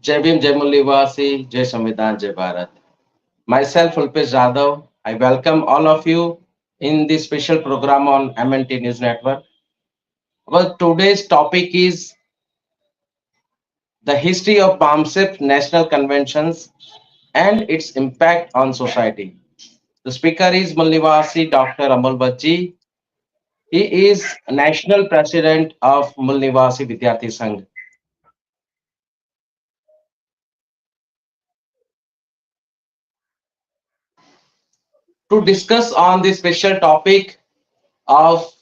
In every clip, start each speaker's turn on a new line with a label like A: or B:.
A: जय भीम, जय Mulnivasi, जय संविधान, जय Bharat. Myself, Ulpesh Jadhav. I welcome all of you in this special program on MNT News Network. Well, today's topic is the history of BAMCEF National Conventions and its impact on society. The speaker is Mulnivasi Dr. Amol Vajji. He is National President of Mulnivasi Vidyarthi Sangh. To discuss on this special topic of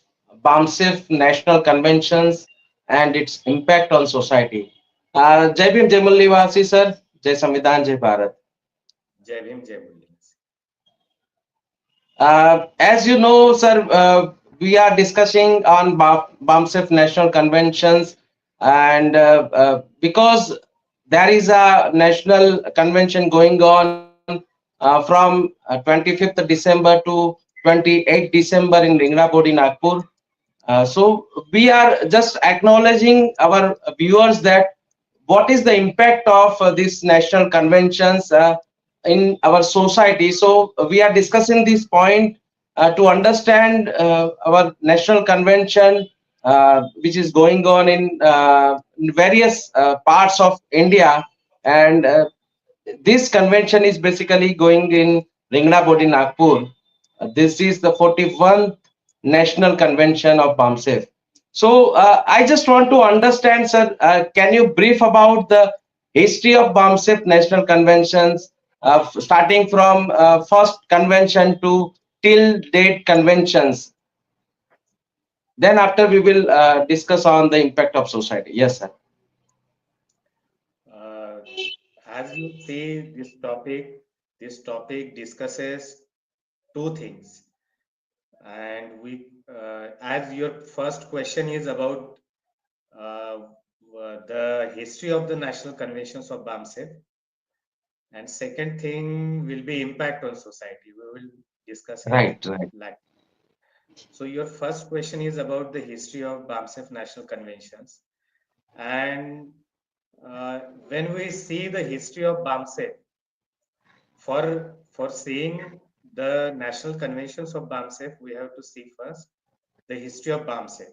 A: BAMCEF National Conventions and its impact on society. जय भीम जय मल्लिवासी sir जय संविधान जय भारत.
B: जय भीम जय मुल्लानवासी.
A: As you know, sir, we are discussing on BAMCEF National Conventions, and because there is a national convention going on from 25th December to 28th December in Ringrabodi, Nagpur. So we are just acknowledging our viewers that what is the impact of these national conventions in our society. So we are discussing this point to understand our national convention, which is going on in various parts of India, and this convention is basically going in Ringnabodi, Nagpur. This is the 41st National Convention of BAMCEF. So I just want to understand, sir, can you brief about the history of BAMCEF National Conventions, starting from first convention to till date conventions? Then after we will discuss on the impact of society. Yes, sir.
B: Uh, as you see, this topic discusses two things, and as your first question is about the history of the national conventions of BAMCEF, and second thing will be impact on society. We will discuss it
A: Right, right.
B: like. So your first question is about the history of BAMCEF national conventions, and when we see the history of BAMCEF, for seeing the national conventions of BAMCEF, we have to see first the history of BAMCEF.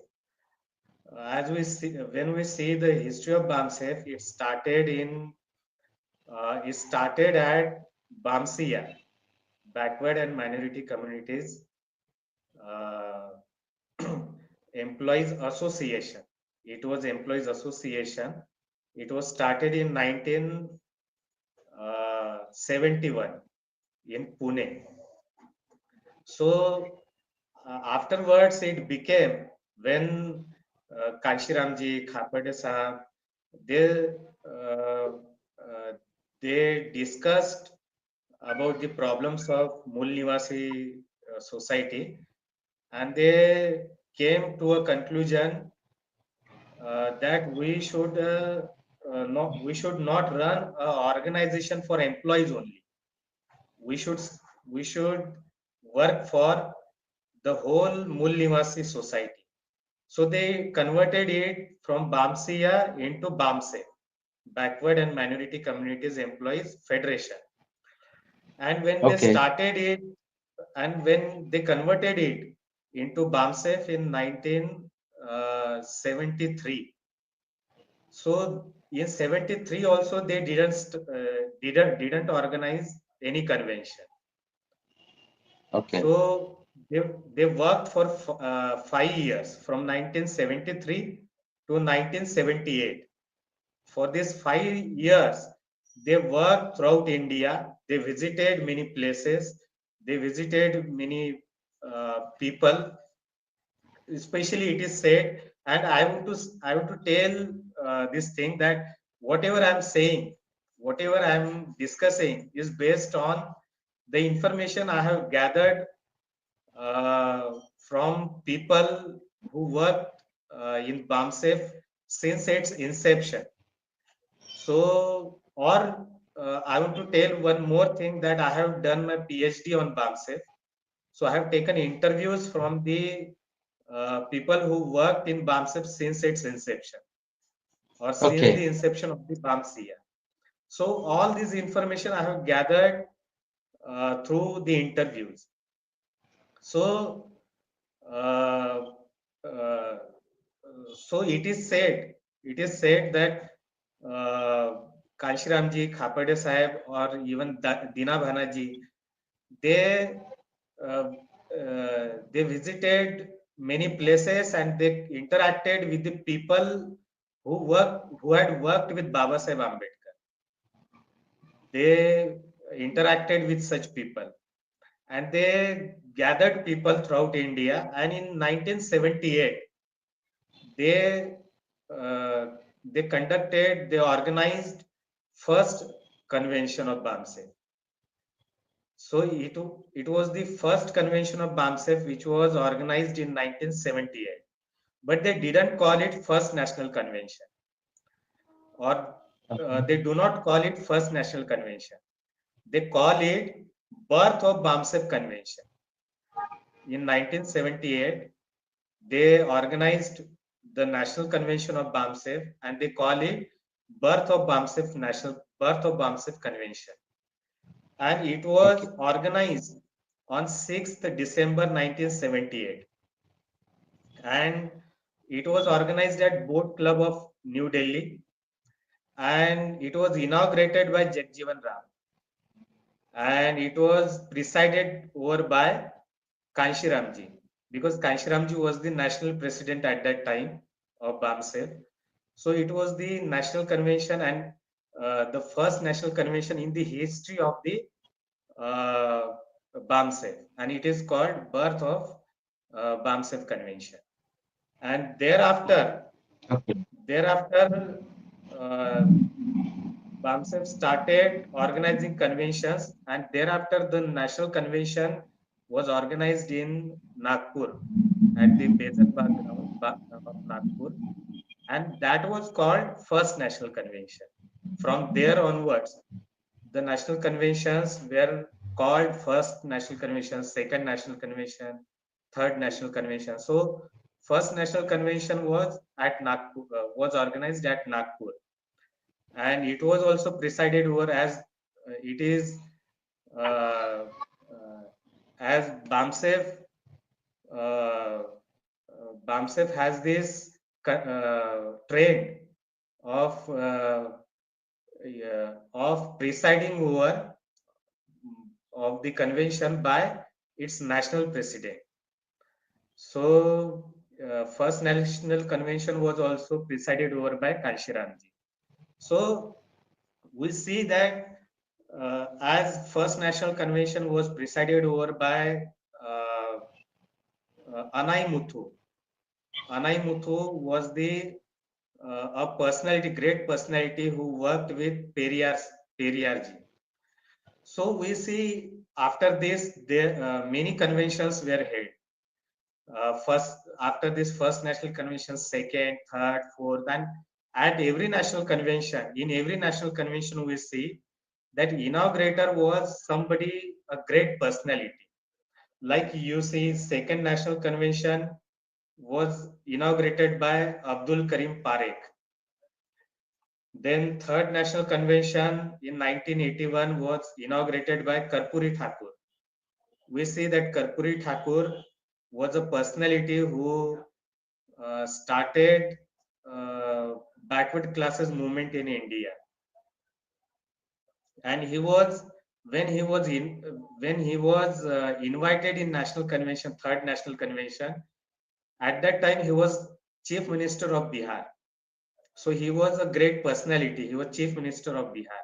B: As we see, when we see the history of BAMCEF, it started at BAMCEA, backward and minority communities uh, employees association. It was employees association. It was started in 1971 in Pune. So afterwards, it became when Kanshiramji, Khapade Sahab, they uh, uh, they discussed about the problems of Mulnivasi society, and they came to a conclusion that we should not run an organization for employees only. We should we should work for the whole Mulnivasi society. So they converted it from BAMCEA into BAMCEF, Backward and Minority Communities Employees Federation. And when they
A: Okay.
B: started it, and when they converted it into BAMCEF in 1973. So in 73 also they didn't organize any convention.
A: Okay.
B: So they worked for 5 years from 1973 to 1978. For these 5 years, they worked throughout India. They visited many places. They visited many people. Especially, it is said, and I want to tell this thing that whatever I'm saying, whatever I'm discussing, is based on the information I have gathered from people who worked in BAMCEF since its inception. So, or I want to tell one more thing that I have done my PhD on BAMCEF. So, I have taken interviews from the people who worked in BAMCEF since its inception or since
A: Okay.
B: the inception of the BAMCEA. So all this information I have gathered through the interviews. So uh, uh, so it is said that Kanshiramji, Khapade Sahib, or even Dina Bhanaji, they uh, they visited many places and they interacted with the people who had worked with Baba Sahib Ambedkar. They interacted with such people and they gathered people throughout India. And in 1978, they uh, they organized first convention of BAMCEF. So it was the first convention of BAMCEF which was organized in 1978, but they didn't call it first national convention, or
A: Okay.
B: they do not call it first national convention. They call it birth of BAMCEF convention. In 1978, they organized the national convention of BAMCEF and they call it birth of BAMCEF convention. And it was
A: Okay.
B: organized on 6th December 1978. And it was organized at Boat Club of New Delhi. And it was inaugurated by Jagjivan Ram. And it was presided over by Kanshiramji, because Kanshiramji was the national president at that time of BAMCEF. So it was the national convention and the first national convention in the history of the uh, BAMCEF, and it is called birth of BAMCEF convention. And
A: Okay.
B: thereafter, uh, BAMCEF started organizing conventions, and thereafter the national convention was organized in Nagpur at the Bejanbagh ground of Nagpur, and that was called first national convention. From there onwards, the national conventions were called first national convention, second national convention, third national convention. So first national convention was at Nagpur, was organized at Nagpur, and it was also presided over as it is uh, uh, as BAMCEF. Uh, BAMCEF has this trend of presiding over of the convention by its national president. So, first national convention was also presided over by Kanshiramji. So, we see that as first national convention was presided over by uh, Anai Muthu. Anai Muthu was the a personality, great personality who worked with Periyarji. So we see after this, there many conventions were held. First, after this first national convention, second, third, fourth, and at every national convention, in every national convention, we see that inaugurator was somebody, a great personality. Like you see, second national convention was inaugurated by Abdul Karim Parekh. Then third national convention in 1981 was inaugurated by Karpuri Thakur. We see that Karpuri Thakur was a personality who started backward classes movement in India, and he was when he was invited in national convention, third national convention. At that time, he was chief minister of Bihar. So he was a great personality. He was chief minister of Bihar.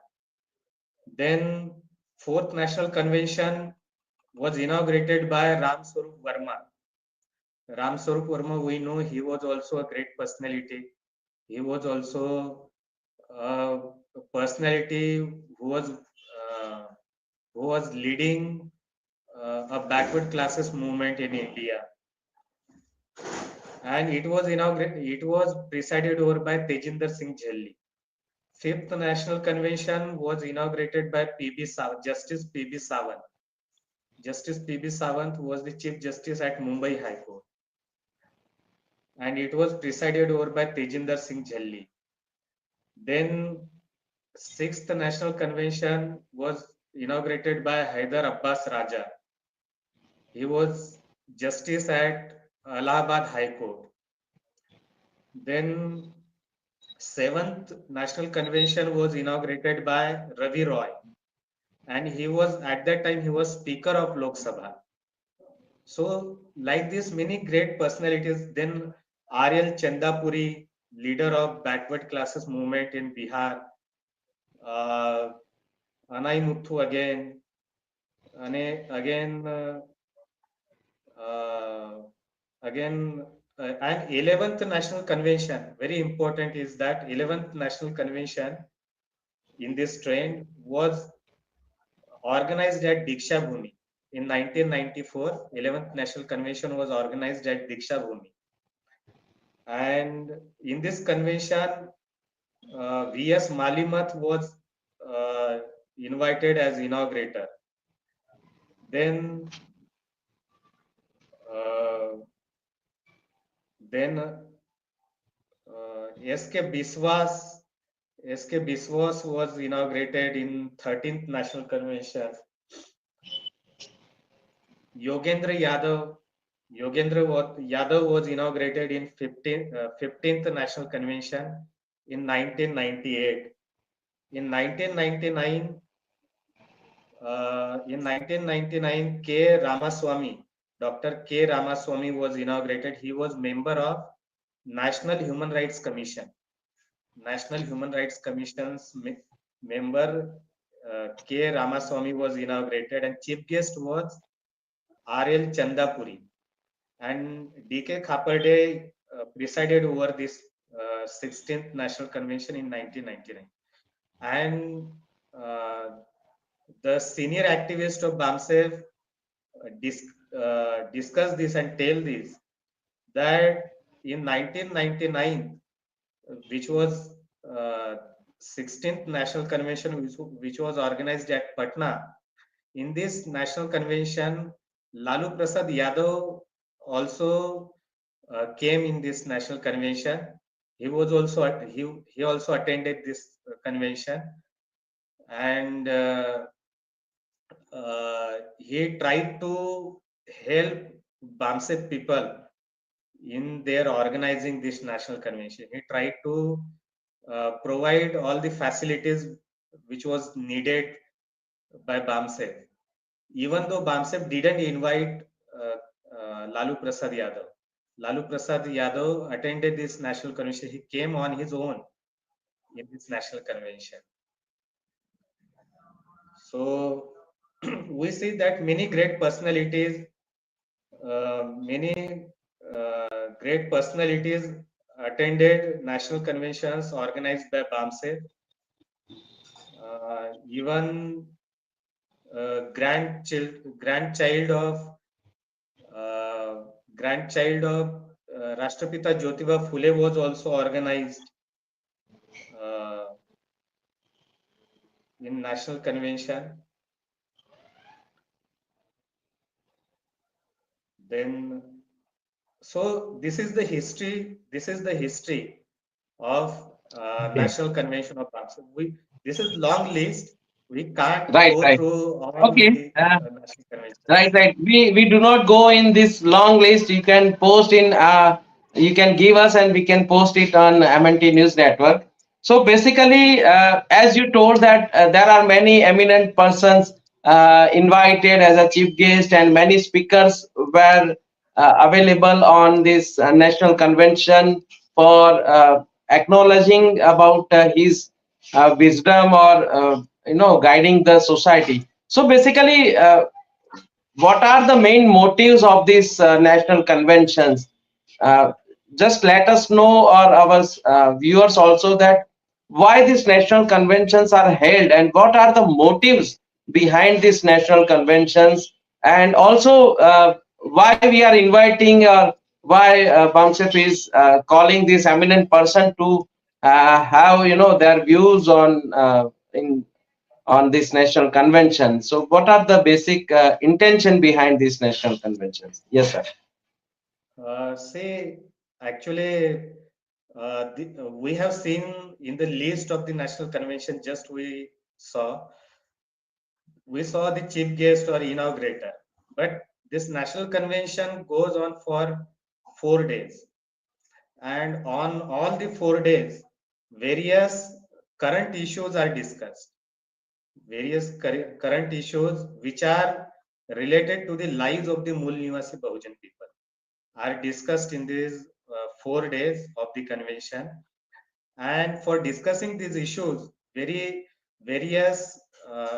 B: Then fourth national convention was inaugurated by Ram Swarup Verma. Ram Swarup Verma, we know he was also a great personality. He was also a personality who was leading a backward classes movement in India, and it was presided over by Tejinder Singh Jhelli. Fifth National Convention was inaugurated by Justice P.B. Sawant. Justice P.B. Sawant was the Chief Justice at Mumbai High Court, and it was presided over by Tejinder Singh Jhelli. Then sixth national convention was inaugurated by Hyder Abbas Raja. He was justice at Allahabad High Court. Then seventh national convention was inaugurated by Ravi Roy, and he was at that time he was Speaker of Lok Sabha. So, like this, many great personalities. Then R.L. Chandapuri, leader of backward classes movement in Bihar. Uh, Anai Muthu again, again, uh, again, and 11th National Convention. Very important is that 11th National Convention in this trend was organized at Diksha Bhumi. In 1994, 11th National Convention was organized at Diksha Bhumi. And in this convention, V.S. Malimath was invited as inaugurator. Then, uh, then S.K. Biswas, S.K. Biswas was inaugurated in 13th National Convention. Yogendra Yadav, Yadav was inaugurated in 15th National Convention in 1998. In 1999, K. Ramaswamy, Dr. K. Ramaswamy was inaugurated. He was member of National Human Rights Commission. National Human Rights Commission's member K. Ramaswamy was inaugurated, and chief guest was R.L. Chandapuri. And D.K. Khapade presided over this 16th National Convention in 1999. And the senior activist of BAMCEF discuss this and tell this, that in 1999, which was 16th National Convention, which was organized at Patna. In this national convention, Lalu Prasad Yadav also came in this national convention. He was also he also attended this convention, and he tried to help BAMCEF people in their organizing this national convention. He tried to provide all the facilities which was needed by BAMCEF. Even though BAMCEF didn't invite Lalu Prasad Yadav. Lalu Prasad Yadav attended this national convention. He came on his own in this national convention. So we see that many great personalities, great personalities attended national conventions organized by BAMCEF. Even grandchild of Rashtrapita Jyotiba Phule was also organized in national convention. Then, so this is the history. This is the history of national convention of BAMCEF. This is long list. We can't go through all the national conventions.
A: Right. We do not go in this long list. You can post in you can give us and we can post it on MNT News Network. So basically, as you told that there are many eminent persons invited as a chief guest, and many speakers were available on this national convention for acknowledging about his wisdom or guiding the society. So basically, what are the main motives of these national conventions? Uh, just let us know, or our viewers also, that why these national conventions are held and what are the motives behind these national conventions, and also why we are inviting, or why BAMCEF is calling this eminent person to have their views on this national convention. So what are the basic intention behind these national conventions? Yes, sir.
B: See, actually, We have seen in the list of the national convention, just saw we saw the chief guest or inaugurator, but this national convention goes on for 4 days, and on all the 4 days, various current issues are discussed. Various current issues which are related to the lives of the Mulnivasi Bahujan people are discussed in these 4 days of the convention. And for discussing these issues, various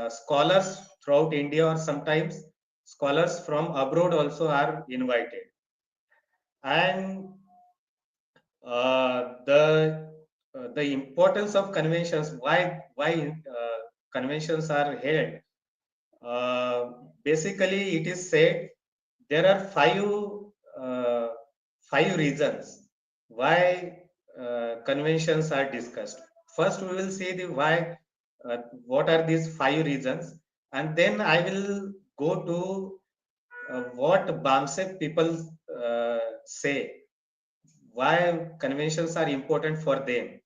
B: scholars throughout India, or sometimes scholars from abroad also are invited. And the importance of conventions, why conventions are held. Basically, it is said there are uh, five reasons why conventions are discussed. First, we will see the why. What are these five reasons, and then I will go to what BAMCEF people say why conventions are important for them.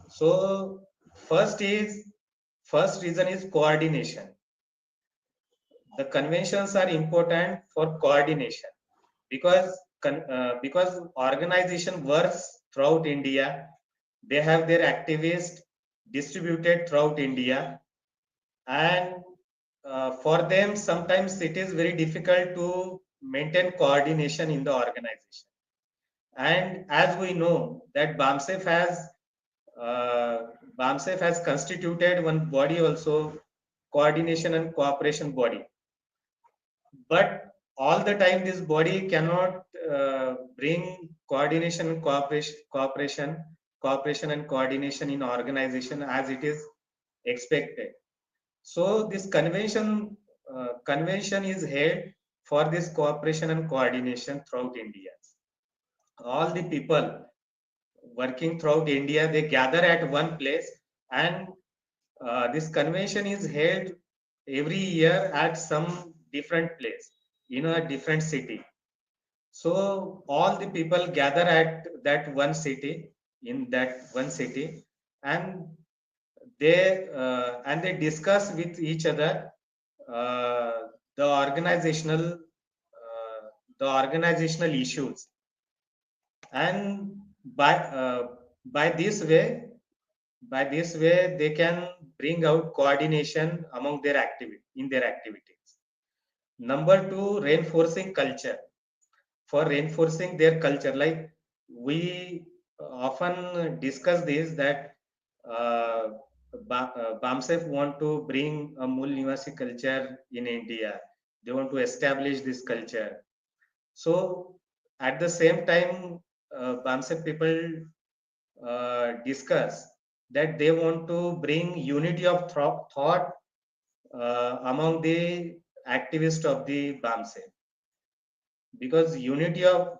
B: So, first reason is coordination. The conventions are important for coordination because because organization works throughout India. They have their activists distributed throughout India, and for them sometimes it is very difficult to maintain coordination in the organization. And as we know that uh, BAMCEF has constituted one body also, coordination and cooperation body. But all the time this body cannot bring coordination and cooperation and coordination in organization as it is expected. So this convention is held for this cooperation and coordination throughout India. All the people working throughout India, they gather at one place, and this convention is held every year at some different place, a different city. So all the people gather at that one city, and they discuss with each other uh, the organizational the organizational issues. And by uh, by this way by this way they can bring out coordination among their activity in their activities. Number two, reinforcing culture. For reinforcing their culture, like we often discuss this, that uh, BAMCEF want to bring a Mulnivasi culture in India. They want to establish this culture. So at the same time, BAMCEF people discuss that they want to bring unity of thought among the activists of the BAMCEF, because unity of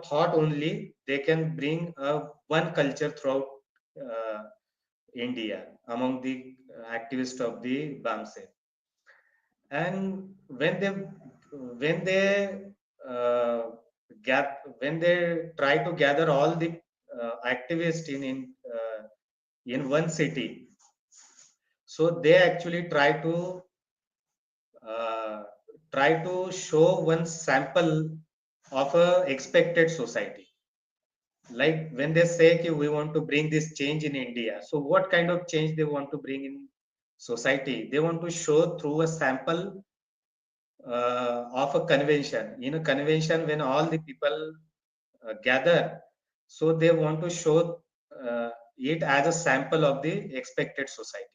B: thought only they can bring one culture throughout uh, India among the activists of the BAMCEF. And when they uh, when they try to gather all the activists in one city, so they actually uh, try to show one sample of a expected society. Like when they say कि we want to bring this change in India, so what kind of change they want to bring in society? They want to show through a sample of a convention. In a convention, when all the people gather, so they want to show it as a sample of the expected society.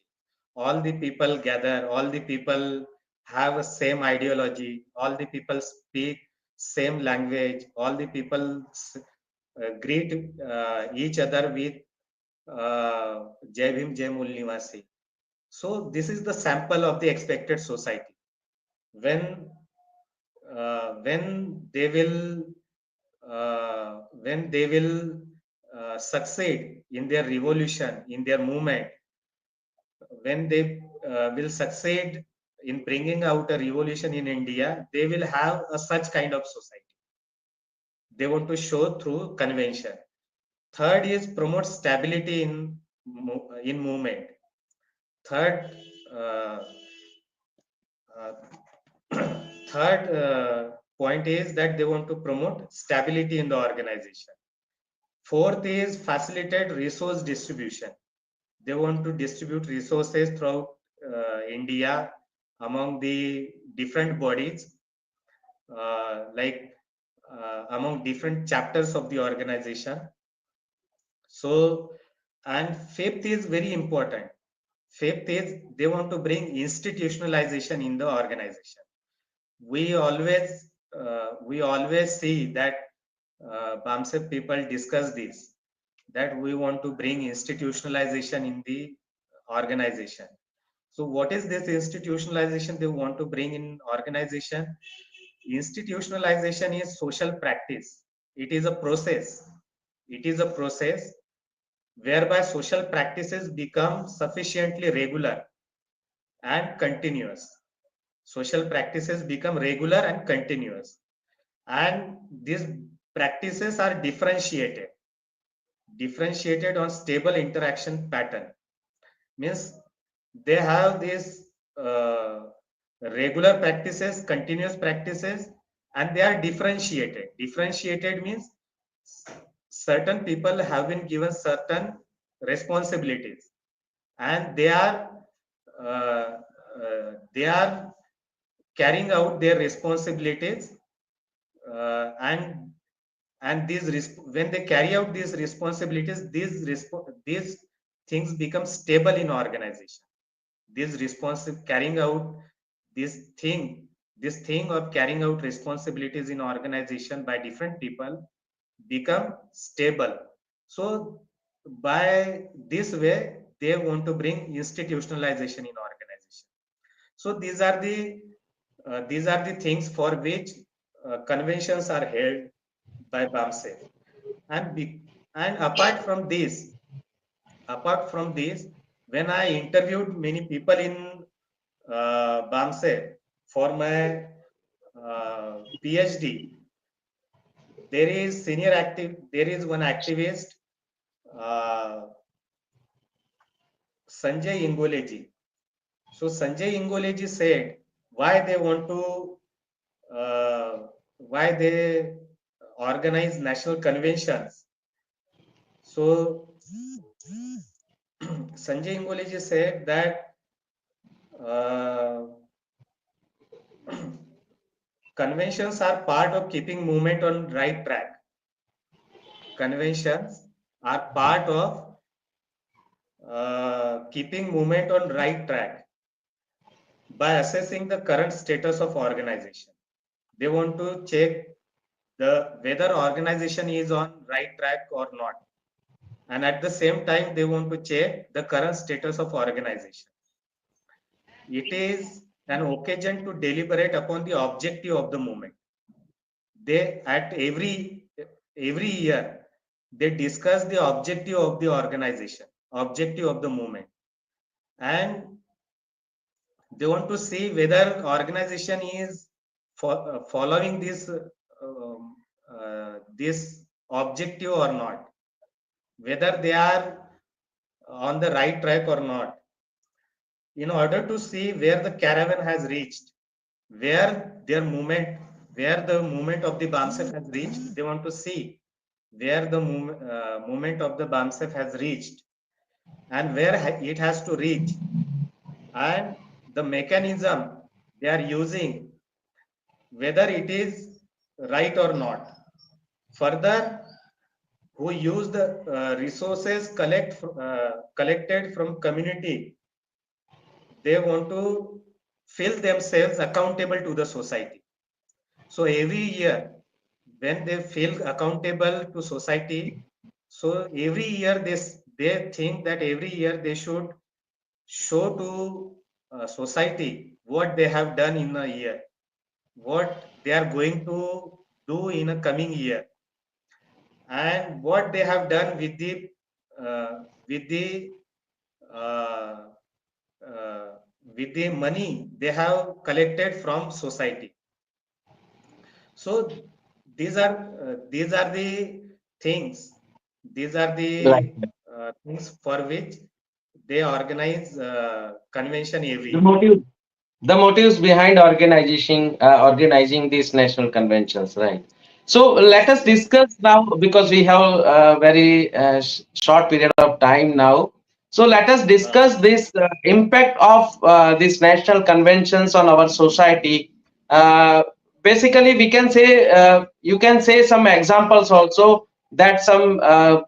B: All the people gather, all the people have a same ideology, all the people speak same language, all the people greet each other with Jai Bhim, Jai Mulnivasi. So this is the sample of the expected society. When when they will succeed in their revolution, in their movement, when they will succeed in bringing out a revolution in India, they will have a such kind of society. They want to show through convention. Third is promote stability in movement. Third, uh, uh, third point is that they want to promote stability in the organization. Fourth is facilitate resource distribution. They want to distribute resources throughout India among the different bodies, among different chapters of the organization. So, and fifth is very important. Fifth is they want to bring institutionalization in the organization. We always see that BAMCEF people discuss this, that we want to bring institutionalization in the organization. So what is this institutionalization they want to bring in organization? Institutionalization is social practice. It is a process. It is a process whereby social practices become sufficiently regular and continuous. Social practices become regular and continuous. And these practices are differentiated on stable interaction pattern. Means they have these regular practices, continuous practices, and they are differentiated. Differentiated means certain people have been given certain responsibilities, and uh, they are carrying out their responsibilities, and when they carry out these responsibilities, these things become stable in organization. This responsive carrying out this thing this thing of carrying out responsibilities in organization by different people become stable. So by this way they want to bring institutionalization in organization. So these are the things for which conventions are held by BAMCEF. And and apart from this, when I interviewed many people in BAMCEF for my PhD, there is one activist, uh, Sanjay Ingoleji. So Sanjay Ingoleji said why they want to why they organize national conventions. So Sanjay Ingoleji said that uh, conventions are part of keeping movement on right track. Conventions are part of keeping movement on right track by assessing the current status of organization. They want to check the whether organization is on right track or not, and at the same time they want to check the current status of organization. It is an occasion to deliberate upon the objective of the movement. They at every year they discuss the objective of the organization, objective of the movement, and they want to see whether organization is following this objective or not, whether they are on the right track or not, in order to see where the caravan has reached, where the movement of the BAMCEF has reached. They want to see where the movement of the BAMCEF has reached and where it has to reach, and the mechanism they are using, whether it is right or not. Further, who use the resources collected from community, they want to feel themselves accountable to the society. So every year, when they feel accountable to society, so every year they think that every year they should show to society what they have done in a year, what they are going to do in a coming year, and what they have done with the uh, uh, with the money they have collected from society. So these are the things These are
A: Right.
B: the things for which they organize convention every
A: The
B: year.
A: motive, the motives behind organizing these national conventions, right? So let
B: Yes.
A: us discuss now, because we have a very short period of time now. So let us
B: Uh,
A: discuss this impact of these national conventions on our society. uh, Basically we can say, you can say some examples also, that some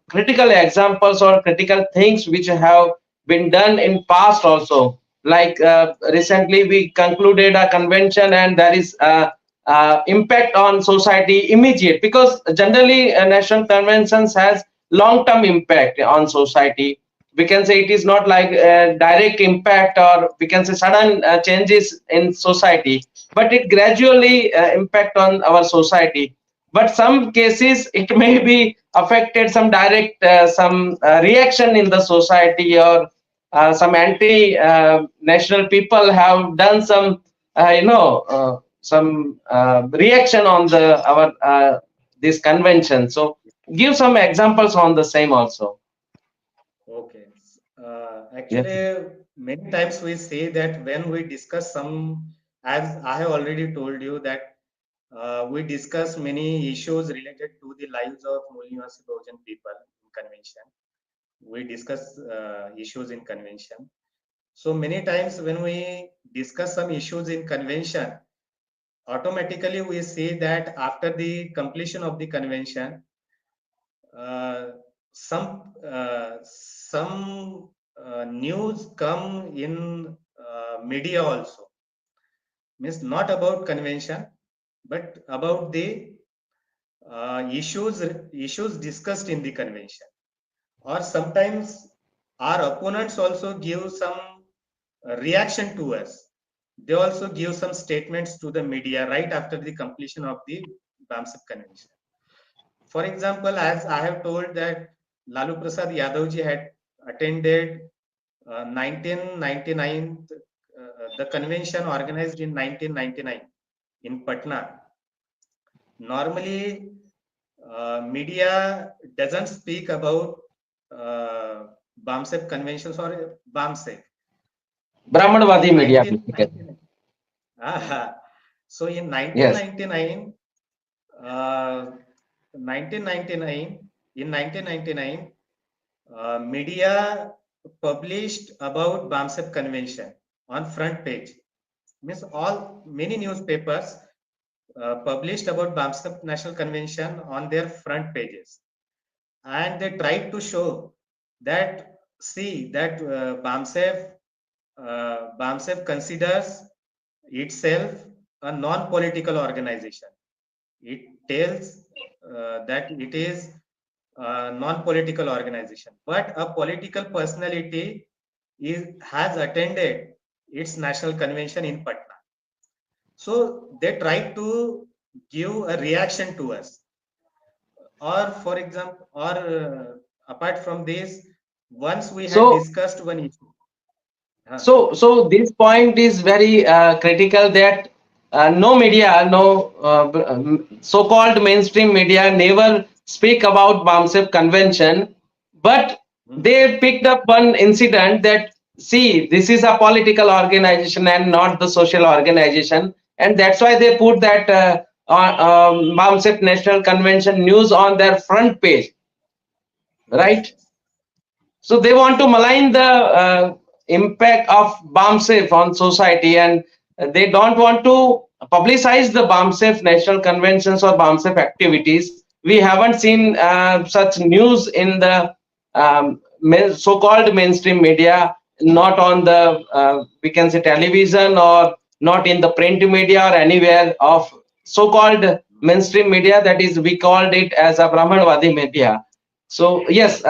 A: critical examples or critical things which have been done in past also. Like recently we concluded a convention, and there is impact on society immediate, because generally national conventions has long term impact on society. We can say it is not like a direct impact, or we can say sudden changes in society, but it gradually impact on our society. But some cases it may be affected some direct some reaction in the society, or some anti national people have done some some reaction on the our this convention. So give some examples on the same also.
B: okay.
A: Yes.
B: Actually, many times we say that when we discuss some, as I have already told you that we discuss many issues related to the lives of Mulnivasi people in convention. We discuss issues in convention. So many times when we discuss some issues in convention, automatically we see that after the completion of the convention, uh, some news come in media also. Means not about convention, but about the issues discussed in the convention. Or sometimes our opponents also give some reaction to us. They also give some statements to the media right after the completion of the BAMCEF convention. For example, as I have told that Lalu Prasad Yadavji had attended 1999, the convention organized in 1999 in Patna. Normally, media doesn't speak about uh, BAMCEF conventions or BAMCEF. But
A: Brahmanwadi
B: in
A: media basically.
B: 1999, so in
A: Yes.
B: 1999, uh, 1999, in 1999, media published about BAMCEF convention on front page. Means all many newspapers published about BAMCEF National Convention on their front pages, and they tried to show that see that BAMCEF considers itself a non-political organization. It tells that it is a non-political organization, but a political personality has attended its national convention in Patna. So they try to give a reaction to us. Or, for example, or apart from this, once we had
A: So
B: discussed one issue. Huh.
A: so this point is very critical, that no media, no so-called mainstream media never speak about BAMCEF convention, but
B: Hmm.
A: they picked up one incident that, see, this is a political organization and not the social organization, and that's why they put that BAMCEF National Convention news on their front page,
B: Yes,
A: right?
B: yes.
A: So they want to malign the impact of BAMCEF on society, and they don't want to publicize the BAMCEF national conventions or BAMCEF activities. We haven't seen such news in the so-called mainstream media, not on the we can say television, or not in the print media or anywhere of so-called mainstream media. That is, we called it as a Brahmanwadi media. So yes,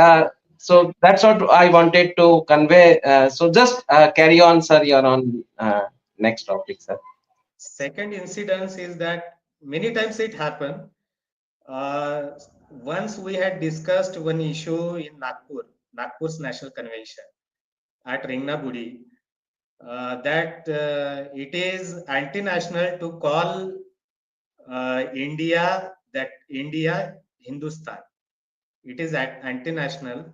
A: so that's what I wanted to convey. So just carry on, sir. You're on next topic, sir.
B: Second incidence is that many times it happened. Uh, Once we had discussed one issue in Nagpur's National Convention at Ringnabudi, that it is anti-national to call India Hindustan. it is anti-national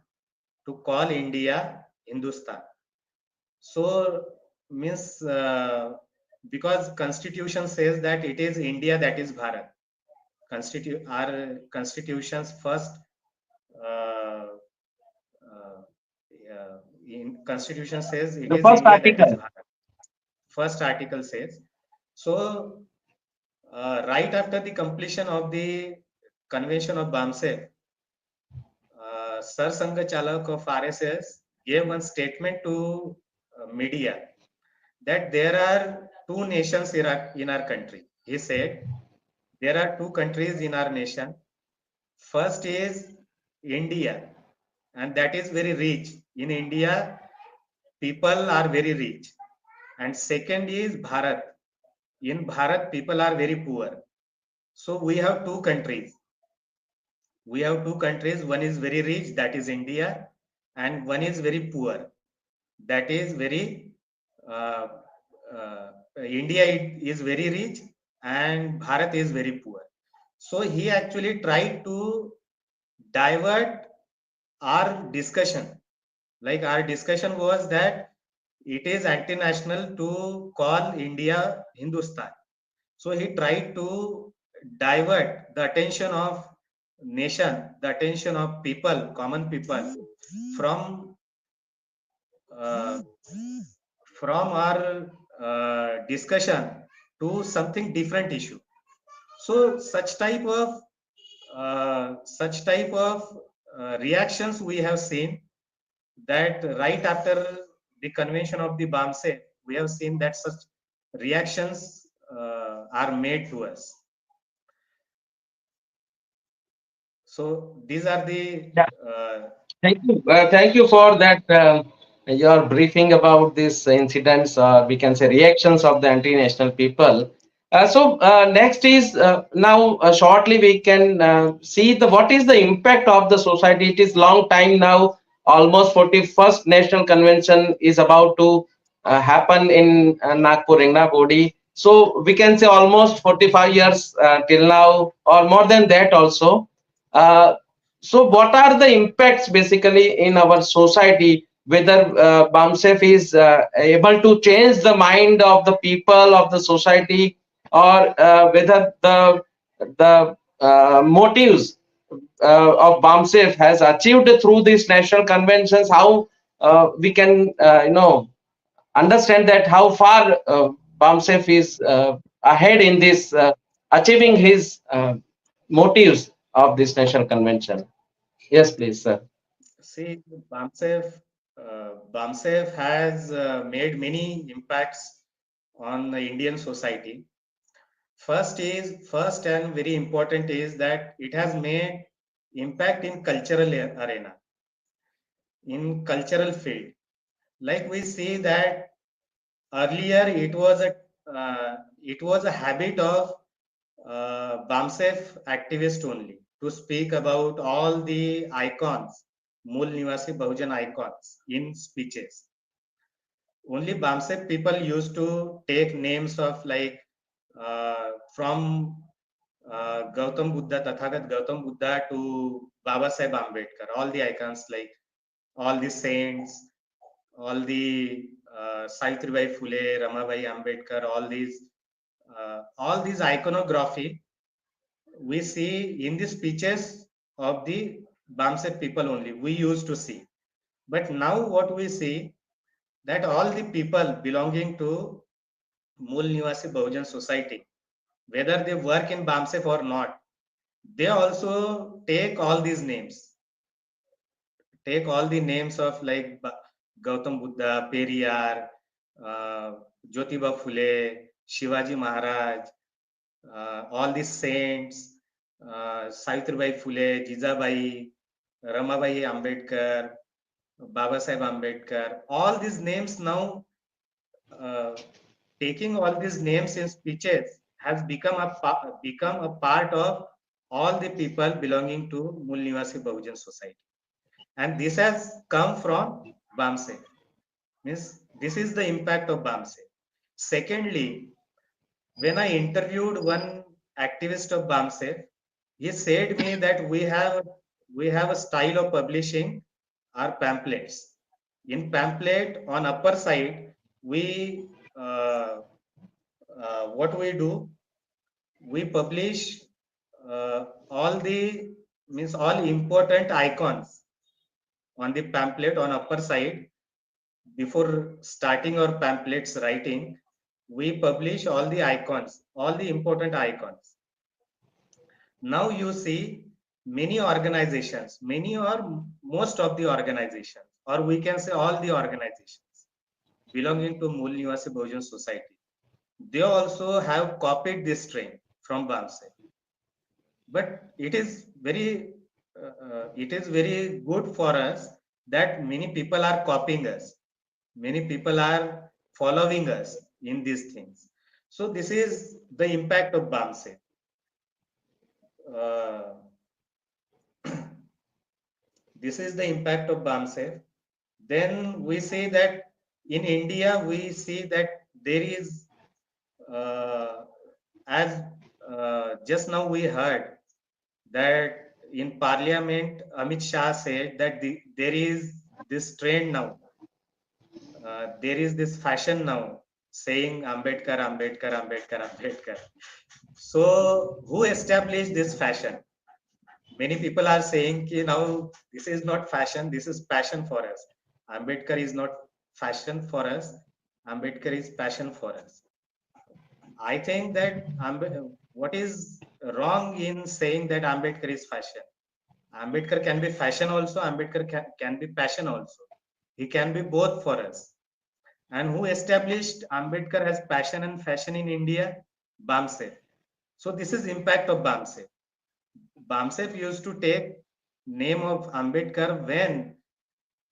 B: to call India Hindustan. So means because Constitution says that it is India that is Bharat. Our Constitution's first uh, uh, in Constitution says it
A: The
B: is
A: first
B: India that is
A: article.
B: Bharat. First article says so. Right after the completion of the Convention of BAMCEF, Sir Sangh Chalak of RSS gave one statement to media that there are two nations in our country. He said there are two countries in our nation. First is India, and that is very rich. In India, people are very rich. And second is Bharat. In Bharat, people are very poor. So we have two countries. We have two countries. One is very rich, that is India, and one is very poor, that is very uh, India is very rich and Bharat is very poor. So he actually tried to divert our discussion. Like our discussion was that it is anti-national to call India Hindustan. So he tried to divert the attention of nation, the attention of people, common people, from uh, from our discussion to something different issue. So such type of reactions we have seen that right after the convention of the BAMCEF, we have seen that such reactions are made to us. So these are the
A: Yeah.
B: uh,
A: Thank you. Thank you for that. Your briefing about these incidents, or we can say reactions of the anti-national people. Next is now shortly we can see the what is the impact of the society. It is long time now. Almost 41st National Convention is about to happen in Nagpur, Bodi. So we can say almost 45 years till now, or more than that also. Uh, so, what are the impacts basically in our society? Whether BAMCEF is able to change the mind of the people of the society, or whether the motives of BAMCEF has achieved through these national conventions. How we can understand that how far BAMCEF is ahead in this achieving his motives of this national convention. Yes, please, sir.
B: see BAMCEF has made many impacts on the Indian society. First and very important is that it has made impact in cultural arena, in cultural field. Like we see that earlier it was a habit of BAMCEF activist only to speak about all the icons, Mulnivasi Bahujan icons in speeches. Only BAMCEF people used to take names of like from Gautam Buddha, Tathagat Gautam Buddha to Baba Sahib Ambedkar, all the icons like all the saints, all the Savitribai Phule, Ramabai Ambedkar, all these iconography we see in the speeches of the BAMCEF people only. We used to see, but now what we see that all the people belonging to Mulnivasi Bahujan Society, whether they work in BAMCEF or not, they also take all the names of like Gautam Buddha, Periyar, uh, Jyotiba Phule, Shivaji Maharaj, all these saints, Savitribai Phule, Jijabai, Ramabai Ambedkar, Baba Sahib Ambedkar, all these names now, uh, taking all these names in speeches has become a part of all the people belonging to Mulnivasi Bahujan Society, and this has come from BAMCEF. Means this is the impact of BAMCEF. Secondly, when I interviewed one activist of BAMCEF, he said me that we have a style of publishing our pamphlets. In pamphlet on upper side, we what we do, we publish all the means all important icons on the pamphlet on upper side. Before starting our pamphlets writing, we publish all the icons, all the important icons. Now you see many organizations, many or most of the organizations, or we can say all the organizations belonging to Mulnivasi Bahujan Society, they also have copied this trend from BAMCEF. But it is very good for us that many people are copying us, many people are following us in these things. So this is the impact of BAMCEF. Uh, this is the impact of BAMCEF. Then we say that in India, we see that there is, as just now we heard that in Parliament, Amit Shah said that there is this trend now, there is this fashion now saying Ambedkar, Ambedkar, Ambedkar, Ambedkar. So who established this fashion? Many people are saying ki now this is not fashion, this is passion for us. Ambedkar is not fashion for us, Ambedkar is passion for us. I think that what is wrong in saying that Ambedkar is fashion? Ambedkar can be fashion also, Ambedkar can be passion also. He can be both for us. And who established Ambedkar as passion and fashion in India? BAMCEF. So this is impact of BAMCEF. BAMCEF used to take name of Ambedkar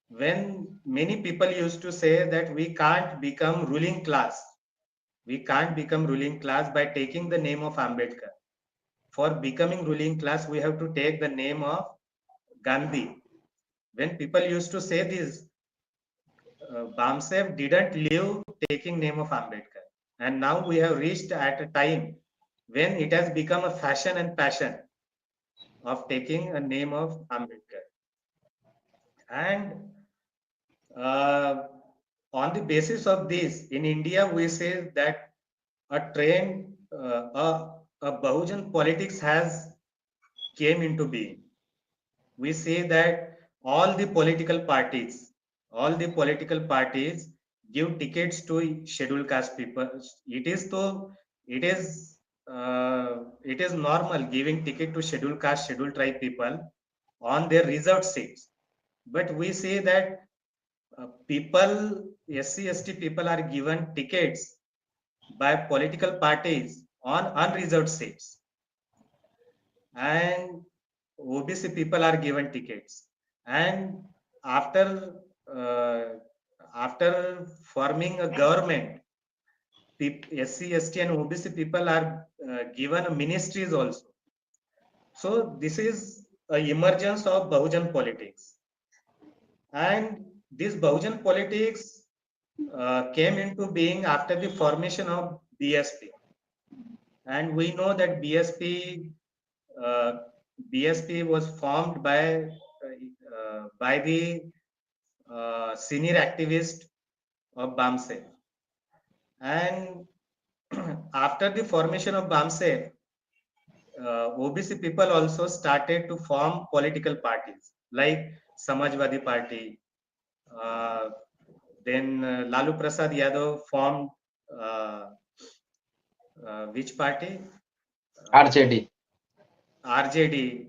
B: when many people used to say that we can't become ruling class. We can't become ruling class by taking the name of Ambedkar. For becoming ruling class, we have to take the name of Gandhi. When people used to say this, BAMCEF didn't leave taking name of Ambedkar. And now we have reached at a time when it has become a fashion and passion of taking a name of Ambedkar. And uh, on the basis of this, in India, we say that a trend, a Bahujan politics has came into being. We say that all the political parties give tickets to scheduled caste people. It is though it is normal giving ticket to scheduled caste, scheduled tribe people on their reserved seats. But we say that people, SC, ST people are given tickets by political parties on unreserved seats, and OBC people are given tickets. And after uh, after forming a government, SC, ST, and OBC people are given ministries also. So this is a emergence of Bahujan politics, and this Bahujan politics came into being after the formation of BSP. And we know that uh, BSP was formed by the senior activist of BAMCEF. And after the formation of BAMCEF, OBC people also started to form political parties like Samajwadi Party. Uh, then Lalu Prasad Yadav formed uh, which party?
A: RJD.
B: RJD,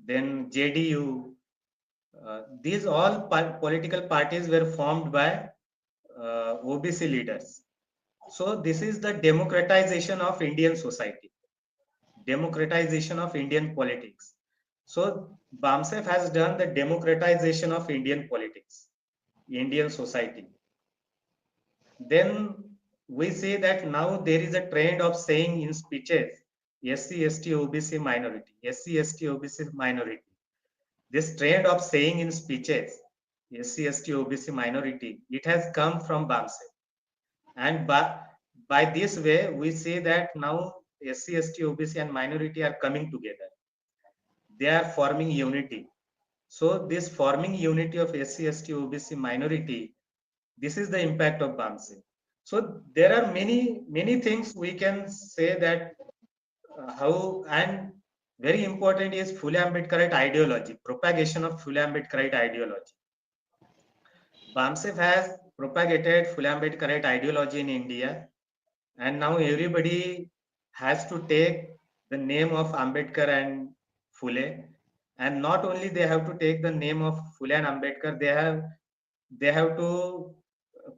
B: then JDU. These all political parties were formed by OBC leaders. So this is the democratization of Indian society, democratization of Indian politics. So BAMCEF has done the democratization of Indian politics, Indian society. Then we say that now there is a trend of saying in speeches SC, ST, OBC minority, SC, ST, OBC minority. This trend of saying in speeches SC, ST, OBC minority, it has come from BAMCEF. And by this way, we say that now SC, ST, OBC and minority are coming together. they are forming unity. So this forming unity of SC, ST, OBC minority, this is the impact of BAMCEF. So there are many things we can say that how, and very important is Phule Ambedkarite ideology, propagation of Phule Ambedkarite ideology. BAMCEF has propagated Phule Ambedkarite ideology in India, and now everybody has to take the name of Ambedkar and Phule, and not only they have to take the name of Phule and Ambedkar, they have to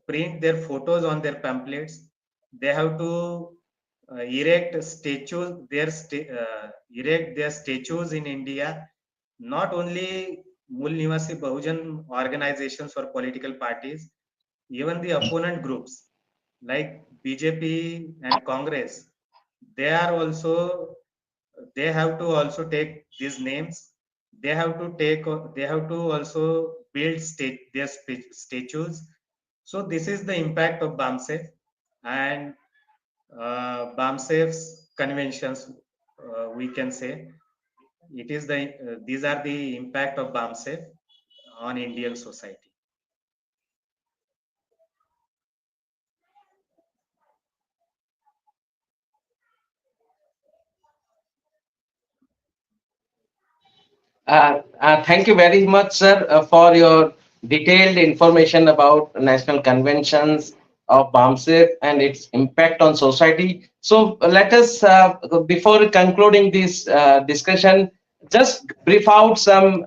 B: print their photos on their pamphlets. They have to erect statues, erect their statues in India. Not only Mulnivasi Bahujan organizations or political parties, even the opponent groups like BJP and Congress, they are also, they have to also take these names. They have to also build their statues. So this is the impact of BAMCEF, and BAMCEF's conventions, we can say it is these are the impact of BAMCEF on Indian society.
A: Thank you very much, sir, for your detailed information about national conventions of BAMCEF and its impact on society. So let us, before concluding this discussion, just brief out some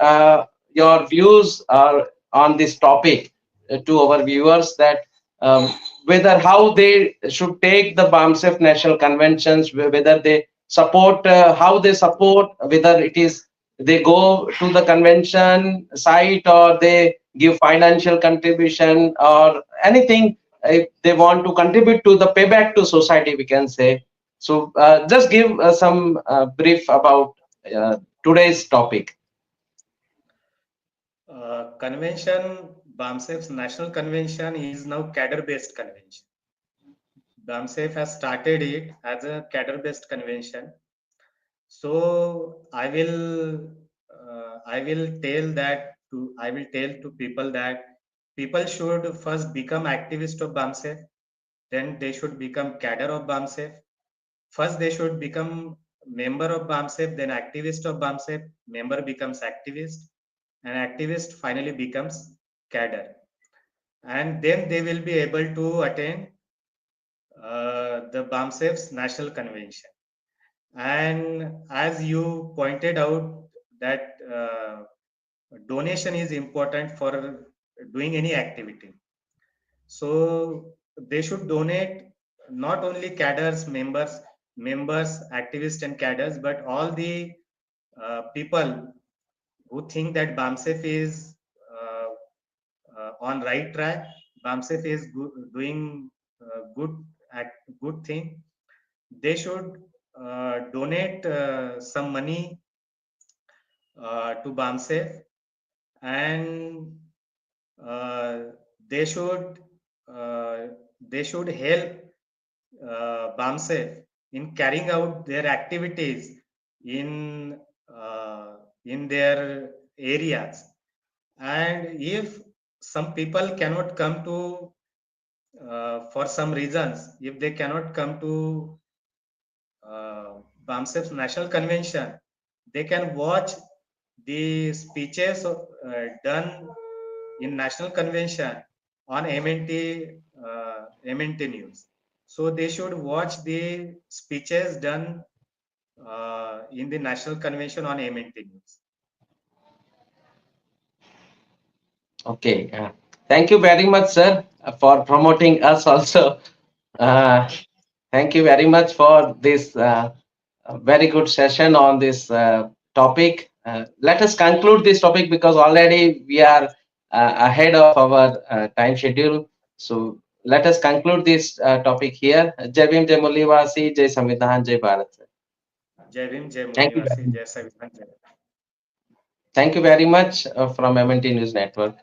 A: your views on this topic to our viewers, that um, whether how they should take the BAMCEF national conventions, whether they support, how they support, whether it is they go to the convention site or they give financial contribution or anything, if they want to contribute to the payback to society, we can say. So just give some brief about today's topic.
B: Convention, BAMCEF's national convention is now cadre-based convention. BAMCEF has started it as a cadre-based convention. So I will tell to people that people should first become activist of BAMCEF, then they should become cadre of BAMCEF. First they should become member of BAMCEF, then activist of BAMCEF, member becomes activist, and activist finally becomes cadre. And then they will be able to attend the BAMCEF's national convention. And as you pointed out that donation is important for doing any activity. So they should donate, not only cadres, members, activists and cadres, but all the people who think that BAMCEF is on right track, BAMCEF is doing good thing. They should donate some money to BAMCEF, and uh, they should uh, they should help BAMCEF in carrying out their activities in in their areas. And if some people cannot come to for some reasons, if they cannot come to BAMCEF's national convention, they can watch the speeches done in national convention on MNT news. So they should watch the speeches done in the national convention on MNT news.
A: Okay, thank you very much, sir, for promoting us also. Uh, Thank you very much for this very good session on this topic. Let us conclude this topic because already we are ahead of our time schedule. So let us conclude this topic here. Jai Bhim, Jai Mulnivasi, Jai Samvidhan, Jai Bharat. Sir.
B: Jai Bhim, Jai
A: Thank you
B: Mulnivasi,
A: very,
B: Jai Sangh, Jai.
A: thank you very much from MNT News Network.